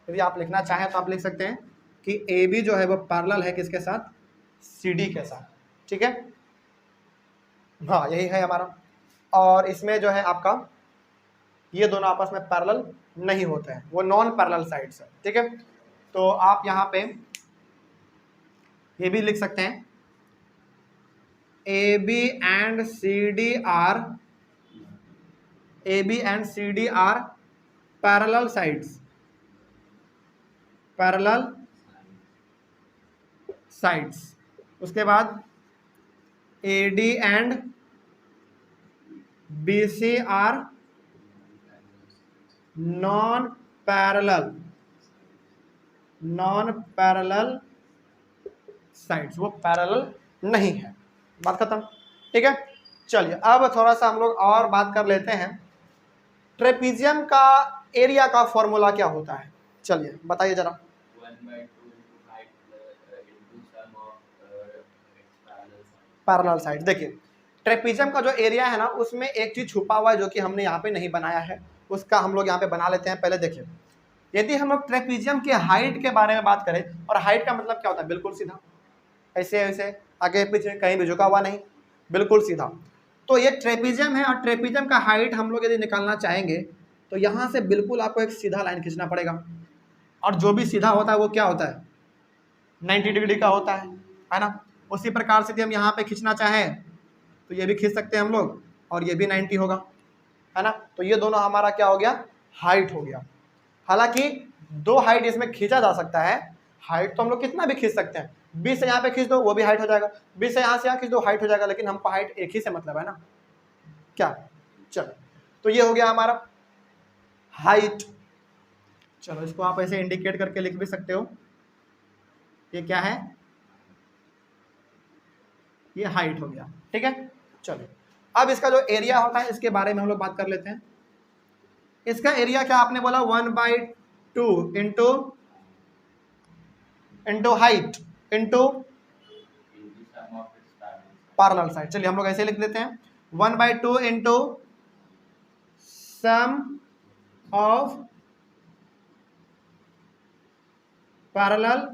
यदि आप लिखना चाहें तो आप लिख सकते हैं कि AB जो है वो पैरेलल है किसके साथ, CD के साथ। ठीक है, हाँ यही है हमारा। और इसमें जो है आपका ये दोनों आपस में पैरेलल नहीं होते हैं, वो नॉन पैरेलल साइड्स है। ठीक है, तो आप यहाँ पे ये भी लिख सकते हैं, AB and CD are parallel sides. उसके बाद AD and BC are non parallel sides, वो पैरेलल नहीं है। बात खत्म। ठीक है, चलिए अब थोड़ा सा हम लोग और बात कर लेते हैं, ट्रेपीजियम का एरिया का फॉर्मूला क्या होता है। चलिए बताइए जरा। पैरेलल साइड, देखिए ट्रेपीजियम का जो एरिया है ना, उसमें एक चीज छुपा हुआ है जो कि हमने यहाँ पे नहीं बनाया है, उसका हम लोग यहाँ पे बना लेते हैं। पहले देखिए, यदि हम लोग ट्रेपीजियम के हाइट के बारे में बात करें, और हाइट का मतलब क्या होता है, बिल्कुल सीधा, ऐसे ऐसे आगे पीछे कहीं भी झुका हुआ नहीं, बिल्कुल सीधा। तो ये ट्रेपीजियम है, और ट्रेपीजियम का हाइट हम लोग यदि निकालना चाहेंगे तो यहाँ से बिल्कुल आपको एक सीधा लाइन खींचना पड़ेगा, और जो भी सीधा होता है वो क्या होता है, 90 डिग्री का होता है ना। उसी प्रकार से यदि हम यहाँ पे खींचना चाहें तो ये भी खींच सकते हैं हम लोग, और ये भी 90 होगा, है ना। तो ये दोनों हमारा क्या हो गया, हाइट हो गया। हालांकि 2 हाइट इसमें खींचा जा सकता है, हाइट तो हम लोग कितना भी खींच सकते हैं, 20 से यहाँ पे खींच दो वो भी हाइट हो जाएगा, 20 से यहाँ खींच दो हाइट हो जाएगा, लेकिन हमको हाइट एक ही से मतलब है ना, क्या। चलो तो ये हो गया हमारा हाइट। चलो इसको आप ऐसे इंडिकेट करके लिख भी सकते हो, ये क्या है, ये हाइट हो गया, ठीक है। चलो अब इसका जो एरिया होता है इसके बारे में हम लोग बात कर लेते हैं। इसका एरिया क्या आपने बोला, 1/2 into height into parallel side. चलिए हम लोग ऐसे लिख देते हैं, 1/2 into sum of parallel,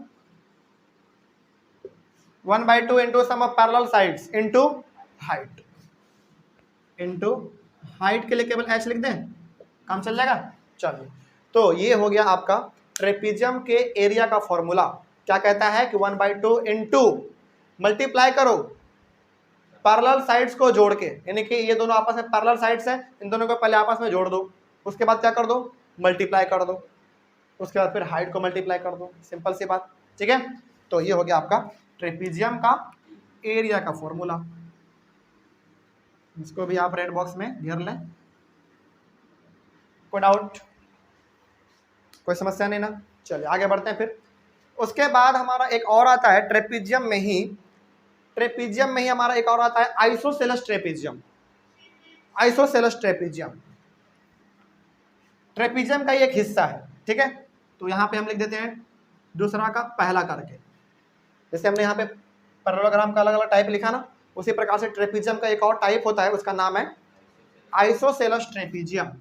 1/2 into sum of parallel sides into height. Into height के लिए केवल h लिख दें, काम चल जाएगा। चलिए तो ये हो गया आपका ट्रेपीजियम के एरिया का फॉर्मूला। क्या कहता है कि 1/2 इंटू मल्टीप्लाई करो पैरेलल साइड्स को जोड़ के, यानी कि ये दोनों आपस में पैरेलल साइड्स हैं, इन दोनों को पहले आपस में जोड़ दो, उसके बाद क्या कर दो, मल्टीप्लाई कर दो, उसके बाद फिर हाइट को मल्टीप्लाई कर दो, सिंपल सी बात, ठीक है। तो ये हो गया आपका ट्रेपीजियम का एरिया का फॉर्मूला। इसको भी आप रेड बॉक्स में घेर लें। कोई डाउट, कोई समस्या नहीं ना। चलिए आगे बढ़ते हैं फिर। उसके बाद हमारा एक और आता है ट्रेपीजियम में ही हमारा एक और आता है isosceles trapezium. Isosceles trapezium trapezium का एक हिस्सा है, ठीक है। तो यहाँ पे हम लिख देते हैं दूसरा का पहला करके, जैसे हमने यहाँ पे पैरेललोग्राम का अलग अलग टाइप लिखा ना, उसी प्रकार से ट्रेपीजियम का एक और टाइप होता है, उसका नाम है isosceles trapezium.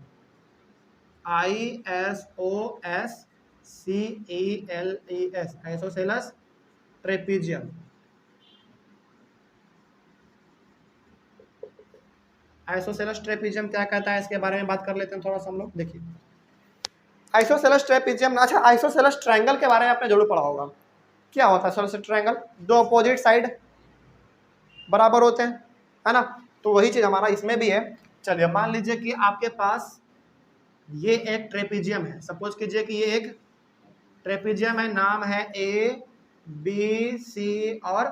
ISOSCELES isosceles trapezium. Isosceles trapezium क्या कहता है इसके बारे में बात कर लेते हैं थोड़ा सा हम लोग। देखिए आइसोसेलस ट्रेपीजियम, अच्छा आइसोसेलस ट्रायंगल के बारे में आपने जरूर पढ़ा होगा। क्या होता है आइसोसेलस ट्रायंगल, दो अपोजिट साइड बराबर होते हैं, है ना। तो वही चीज हमारा इसमें भी है। चलिए मान लीजिए कि आपके पास ये एक ट्रेपीजियम है, सपोज कीजिए कि ये एक ट्रेपीजियम है, नाम है ABC और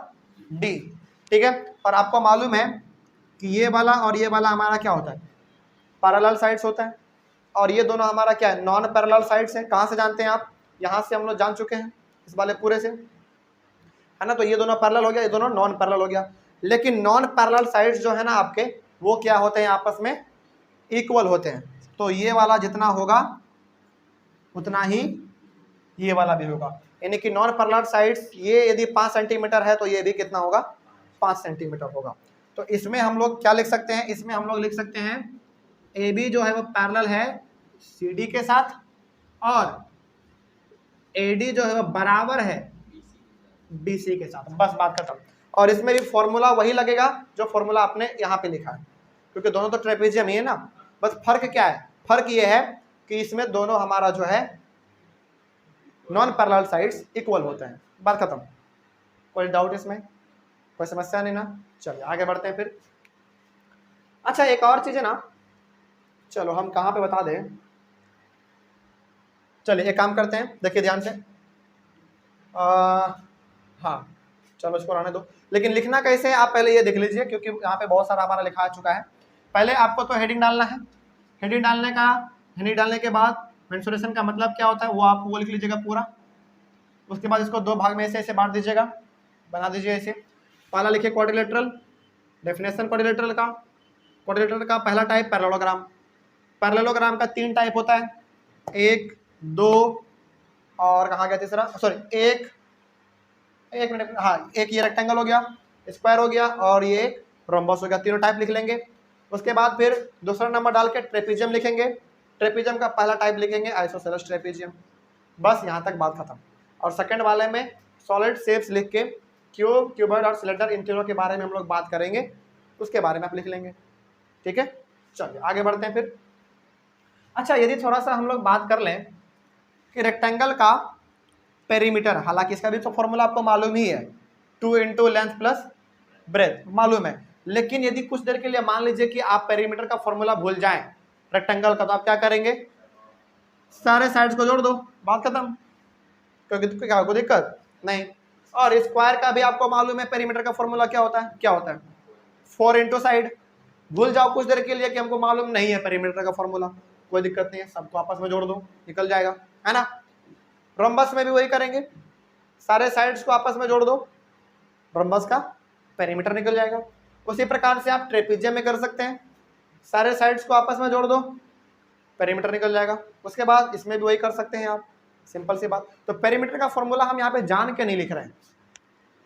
D, ठीक है। और आपको मालूम है कि ये वाला और ये वाला हमारा क्या होता है, पैरेलल साइड्स होता है, और ये दोनों हमारा क्या है, नॉन पैरेलल साइड्स है। कहाँ से जानते हैं आप, यहाँ से हम लोग जान चुके हैं इस वाले पूरे से, है ना। तो ये दोनों पैरेलल हो गया, ये दोनों नॉन पैरेलल हो गया। लेकिन नॉन पैरेलल साइड्स जो है ना आपके, वो क्या होते हैं, आपस में इक्वल होते हैं। तो ये वाला जितना होगा उतना ही ये वाला भी होगा, यानी कि नॉन पैरेलल साइड्स ये यदि 5 सेंटीमीटर है तो ये भी कितना होगा, 5 सेंटीमीटर होगा। तो इसमें हम लोग क्या लिख सकते हैं, इसमें हम लोग लिख सकते हैं AB जो है वो पैरेलल है CD के साथ, और AD जो है वो बराबर है BC के साथ, बस बात खत्म। और इसमें भी फॉर्मूला वही लगेगा जो फॉर्मूला आपने यहाँ पे लिखा है, क्योंकि दोनों तो ट्रेपीजियम ही है ना। बस फर्क क्या है, फर्क ये है कि इसमें दोनों हमारा जो है नॉन पैरेलल साइड्स इक्वल होते हैं, बात खत्म। कोई डाउट इसमें, कोई समस्या नहीं ना। चलिए आगे बढ़ते हैं फिर। अच्छा एक और चीज है ना, चलो हम कहाँ पे बता दें। चलिए एक काम करते हैं, देखिए ध्यान से, हाँ चलो इसको रहने दो, लेकिन लिखना कैसे है आप पहले ये देख लीजिए, क्योंकि यहाँ पे बहुत सारा हमारा लिखा आ चुका है। पहले आपको तो हेडिंग डालना है, हेडिंग डालने के बाद मेंसुरेशन का मतलब क्या होता है वो आप वो लिख लीजिएगा पूरा। उसके बाद इसको दो भाग में ऐसे बांट दीजिएगा, बना दीजिए ऐसे। पहला लिखिए क्वाड्रिलेटरल, डेफिनेशन क्वाड्रिलेटरल का पहला टाइप पैरेललोग्राम। पैरेललोग्राम का 3 टाइप होता है, 1, 2 और कहाँ गया तीसरा, सॉरी एक मिनट, हाँ एक ये रेक्टेंगल हो गया, स्क्वायर हो गया, और ये रोम्बस हो गया। तीनों टाइप लिख लेंगे। उसके बाद फिर दूसरा नंबर डाल के ट्रेपीजियम लिखेंगे। ट्रेपीजियम का पहला टाइप लिखेंगे आइसोसेलस ट्रेपीजियम, बस यहाँ तक बात खत्म। और सेकंड वाले में सॉलिड शेप्स लिख के क्यूब, क्यूबॉइड और सिलेंडर, इन तीनों के बारे में हम लोग बात करेंगे, उसके बारे में आप लिख लेंगे, ठीक है। चलिए आगे बढ़ते हैं फिर। अच्छा यदि थोड़ा सा हम लोग बात कर लें कि रेक्टेंगल का पेरीमीटर, हालांकि इसका भी तो फॉर्मूला आपको मालूम ही है, 2 इंटू लेंथ प्लस ब्रेथ मालूम है। लेकिन यदि कुछ देर के लिए मान लीजिए कि आप पेरीमीटर का फॉर्मूला भूल जाएं रेक्टेंगल का, तो आप क्या करेंगे, सारे साइड्स को जोड़ दो, बात खत्म। क्योंकि क्या कोई दिक्कत नहीं। और स्क्वायर का भी आपको मालूम है पेरीमीटर का फॉर्मूला क्या होता है, क्या होता है 4 इंटू साइड। भूल जाओ कुछ देर के लिए कि हमको मालूम नहीं है पेरीमीटर का फॉर्मूला, कोई दिक्कत नहीं है, सबको आपस में जोड़ दो निकल जाएगा, है ना। रोम्बस में भी वही करेंगे, सारे साइड्स को आपस में जोड़ दो, रोम्बस का पेरीमीटर निकल जाएगा। उसी प्रकार से आप ट्रेपीजियम में कर सकते हैं, सारे साइड्स को आपस में जोड़ दो, पेरीमीटर निकल जाएगा। उसके बाद इसमें भी वही कर सकते हैं आप, सिंपल सी बात। तो पेरीमीटर का फॉर्मूला हम यहाँ पे जान के नहीं लिख रहे हैं,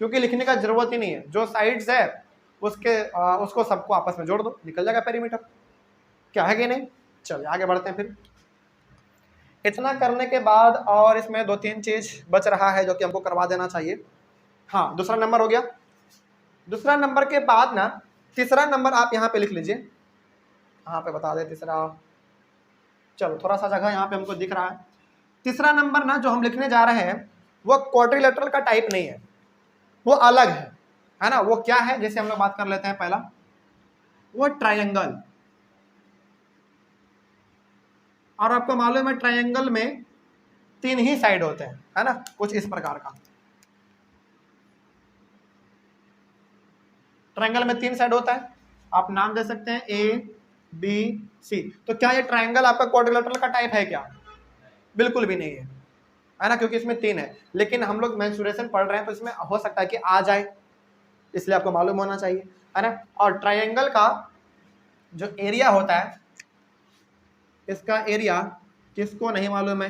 क्योंकि लिखने का जरूरत ही नहीं है, जो साइड्स है उसको सबको आपस में जोड़ दो, निकल जाएगा पेरीमीटर, क्या है कि नहीं। चलिए आगे बढ़ते हैं फिर। इतना करने के बाद और इसमें 2-3 चीज बच रहा है जो कि हमको करवा देना चाहिए। हाँ, दूसरा नंबर हो गया। दूसरा नंबर के बाद ना तीसरा नंबर आप यहाँ पे लिख लीजिए, यहाँ पे बता दे तीसरा, चलो थोड़ा सा जगह यहाँ पे हमको दिख रहा है। तीसरा नंबर ना जो हम लिखने जा रहे हैं वो क्वाड्रिलेटरल का टाइप नहीं है, वो अलग है ना। वो क्या है, जैसे हम लोग बात कर लेते हैं पहला, वो ट्रायंगल। और आपको मालूम है ट्रायंगल में 3 ही साइड होते हैं, है ना, कुछ इस प्रकार का। ट्रायंगल में 3 साइड होता है, आप नाम दे सकते हैं A-B-C। तो क्या ये ट्रायंगल आपका क्वाड्रिलेटरल का टाइप है क्या? बिल्कुल भी नहीं है ना, क्योंकि इसमें 3 है। लेकिन हम लोग मेंसुरेशन पढ़ रहे हैं तो इसमें हो सकता है कि आ जाए, इसलिए आपको मालूम होना चाहिए, है ना। और ट्रायंगल का जो एरिया होता है, इसका एरिया किसको नहीं मालूम है,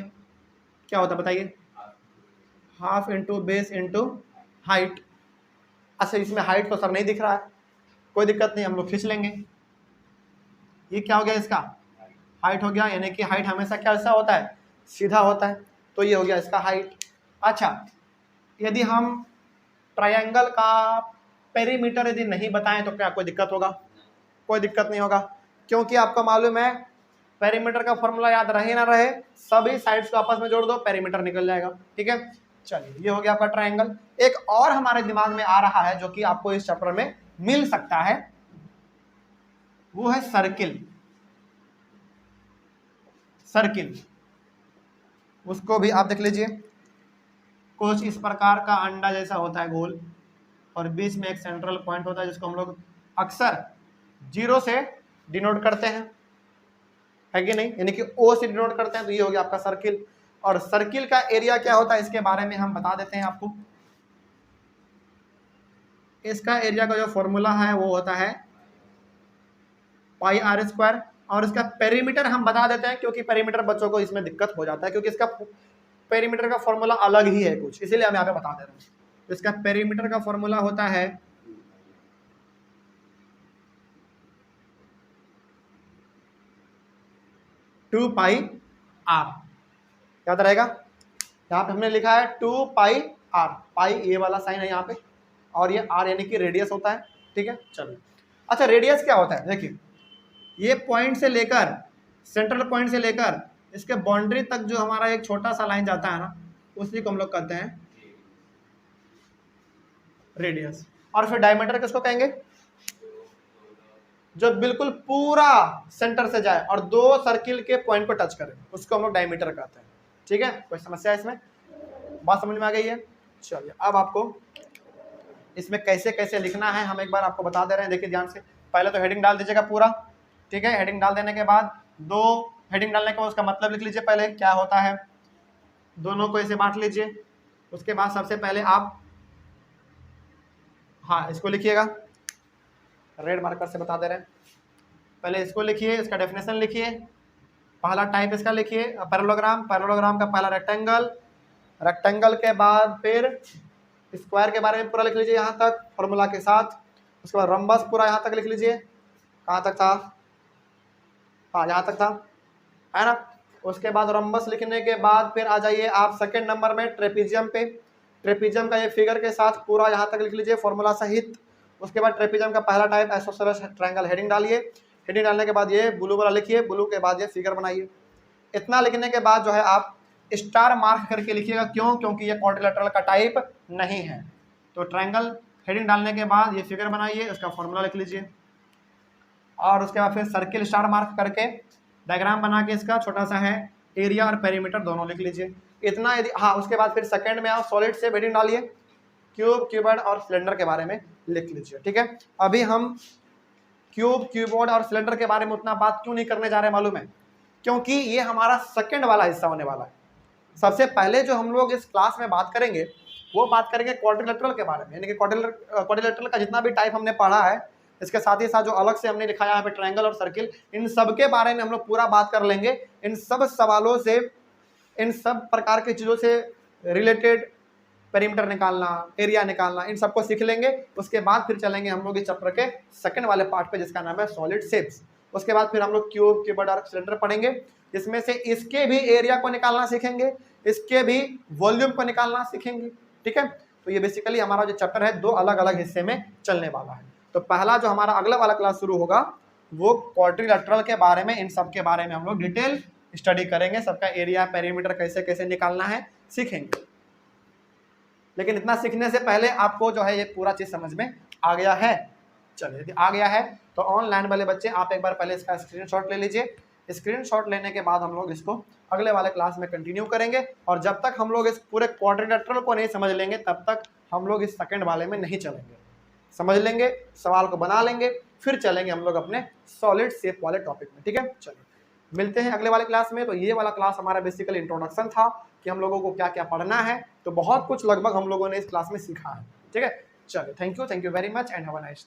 क्या होता है बताइए? Half into base into height. अच्छा, इसमें हाइट तो सर नहीं दिख रहा है, कोई दिक्कत नहीं, हम लोग खींच लेंगे। ये क्या हो गया, इसका हाइट हो गया, यानी कि हाइट हमेशा क्या ऐसा होता है, सीधा होता है, तो ये हो गया इसका हाइट। अच्छा, यदि हम ट्रायंगल का पेरीमीटर यदि नहीं बताएं तो क्या कोई दिक्कत होगा? कोई दिक्कत नहीं होगा, क्योंकि आपको मालूम है पेरीमीटर का फॉर्मूला याद रहे ना रहे, सभी साइड्स को आपस में जोड़ दो, पेरीमीटर निकल जाएगा, ठीक है। चलिए, ये हो गया आपका ट्रायंगल। एक और हमारे दिमाग में आ रहा है जो कि आपको इस चैप्टर में मिल सकता है, वो है सर्किल। सर्किल, उसको भी आप देख लीजिए, कुछ इस प्रकार का अंडा जैसा होता है गोल, और बीच में एक सेंट्रल पॉइंट होता है जिसको हम लोग अक्सर 0 से डिनोट करते हैं, है कि नहीं, यानी कि O से डिनोट करते हैं। तो ये हो गया आपका सर्किल। और सर्किल का एरिया क्या होता है इसके बारे में हम बता देते हैं आपको। इसका एरिया का जो फॉर्मूला है वो होता है पाई आर स्क्वायर। और इसका पेरीमीटर हम बता देते हैं, क्योंकि पेरीमीटर बच्चों को इसमें दिक्कत हो जाता है, क्योंकि इसका पेरीमीटर का फॉर्मूला अलग ही है कुछ, इसीलिए हम यहाँ पे बता दे रहे हैं। तो इसका पेरीमीटर का फॉर्मूला होता है 2 पाई आर, याद रहेगा। यहाँ पे हमने लिखा है 2 पाई आर, पाई ये वाला साइन है यहाँ पे, और ये आर यानी कि रेडियस होता है, ठीक है। चलिए, अच्छा रेडियस क्या होता है, देखिए ये पॉइंट से लेकर, सेंट्रल पॉइंट से लेकर इसके बाउंड्री तक जो हमारा एक छोटा सा लाइन जाता है ना, उसी को हम लोग कहते हैं रेडियस। और फिर डायमीटर किसको कहेंगे? जो बिल्कुल पूरा सेंटर से जाए और 2 सर्किल के पॉइंट को टच करे, उसको हम लोग डायमीटर कहते हैं, ठीक है। कोई समस्या है इसमें? बात समझ में आ गई है? चलिए, अब आपको इसमें कैसे कैसे लिखना है हम एक बार आपको बता दे रहे हैं, देखिए ध्यान से। पहले तो हेडिंग डाल दीजिएगा पूरा, ठीक है। हेडिंग डाल देने के बाद 2 हेडिंग डालने के बाद उसका मतलब लिख लीजिए पहले क्या होता है, दोनों को ऐसे बांट लीजिए। उसके बाद सबसे पहले आप, हाँ इसको लिखिएगा, रेड मार्कर से बता दे रहे हैं। पहले इसको लिखिए, इसका डेफिनेशन लिखिए, पहला टाइप इसका लिखिए पैरेललोग्राम। पैरेललोग्राम का पहला रेक्टेंगल, रेक्टेंगल के बाद फिर स्क्वायर के बारे में पूरा लिख लीजिए यहाँ तक फॉर्मूला के साथ। उसके बाद रम्बस पूरा यहाँ तक लिख लीजिए, कहाँ तक था, हाँ यहाँ तक था, है ना। उसके बाद रम्बस लिखने के बाद फिर आ जाइए आप सेकंड नंबर में ट्रेपीजियम पे। ट्रेपीजियम का ये फिगर के साथ पूरा यहाँ तक लिख लीजिए फॉर्मूला सहित। उसके बाद ट्रेपीजियम का पहला टाइप आइसोसेलेस ट्रायंगल, हेडिंग डालिए। हेडिंग डालने के बाद ये ब्लू वाला लिखिए, ब्लू के बाद ये फिगर बनाइए। इतना लिखने के बाद जो है आप स्टार मार्क करके लिखिएगा, क्यों? क्योंकि ये क्वाड्रिलेटरल का टाइप नहीं है। तो ट्रायंगल हेडिंग डालने के बाद ये फिगर बनाइए, उसका फॉर्मूला लिख लीजिए, और उसके बाद फिर सर्किल स्टार मार्क करके डायग्राम बना के इसका छोटा सा है एरिया और पेरीमीटर दोनों लिख लीजिए। इतना यदि, हाँ उसके बाद फिर सेकंड में आओ, सॉलिड शेप हेडिंग डालिए, क्यूब, क्यूबॉइड और सिलेंडर के बारे में लिख लीजिए। ठीक है, अभी हम क्यूब, क्यूबॉइड और सिलेंडर के बारे में उतना बात क्यों नहीं करने जा रहे मालूम है? क्योंकि ये हमारा सेकंड वाला हिस्सा होने वाला है। सबसे पहले जो हम लोग इस क्लास में बात करेंगे वो बात करेंगे क्वाड्रिलेटरल के बारे में, यानी कि क्वाड्रिलेटरल का जितना भी टाइप हमने पढ़ा है, इसके साथ ही साथ जो अलग से हमने लिखा है यहाँ पे ट्रायंगल और सर्किल, इन सब के बारे में हम लोग पूरा बात कर लेंगे। इन सब सवालों से, इन सब प्रकार की चीज़ों से रिलेटेड पेरीमीटर निकालना, एरिया निकालना, इन सबको सीख लेंगे। उसके बाद फिर चलेंगे हम लोग इस चैप्टर के सेकंड वाले पार्ट पे जिसका नाम है सॉलिड शेप्स। उसके बाद फिर हम लोग क्यूब, क्यूबॉइड और सिलेंडर पढ़ेंगे, जिसमें से इसके भी एरिया को निकालना सीखेंगे, इसके भी वॉल्यूम को निकालना सीखेंगे। ठीक है, तो ये बेसिकली हमारा जो चैप्टर है दो अलग अलग हिस्से में चलने वाला है। तो पहला जो हमारा अगला वाला क्लास शुरू होगा वो क्वाड्रिलेटरल के बारे में, इन सब के बारे में हम लोग डिटेल स्टडी करेंगे, सबका एरिया, पेरीमीटर कैसे कैसे निकालना है सीखेंगे। लेकिन इतना सीखने से पहले आपको जो है ये पूरा चीज समझ में आ गया है? चलिए, यदि आ गया है तो ऑनलाइन वाले बच्चे आप एक बार पहले इसका स्क्रीनशॉट ले लीजिए। स्क्रीनशॉट लेने के बाद हम लोग इसको अगले वाले क्लास में कंटिन्यू करेंगे, और जब तक हम लोग इस पूरे क्वाड्रिलेटरल को नहीं समझ लेंगे तब तक हम लोग इस सेकंड वाले में नहीं चलेंगे। समझ लेंगे, सवाल को बना लेंगे, फिर चलेंगे हम लोग अपने सॉलिड शेप वाले टॉपिक में। ठीक है, चलिए मिलते हैं अगले वाले क्लास में। तो ये वाला क्लास हमारा बेसिकली इंट्रोडक्शन था कि हम लोगों को क्या क्या पढ़ना है, तो बहुत कुछ लगभग हम लोगों ने इस क्लास में सीखा है। ठीक है, चलिए, thank you very much and have a nice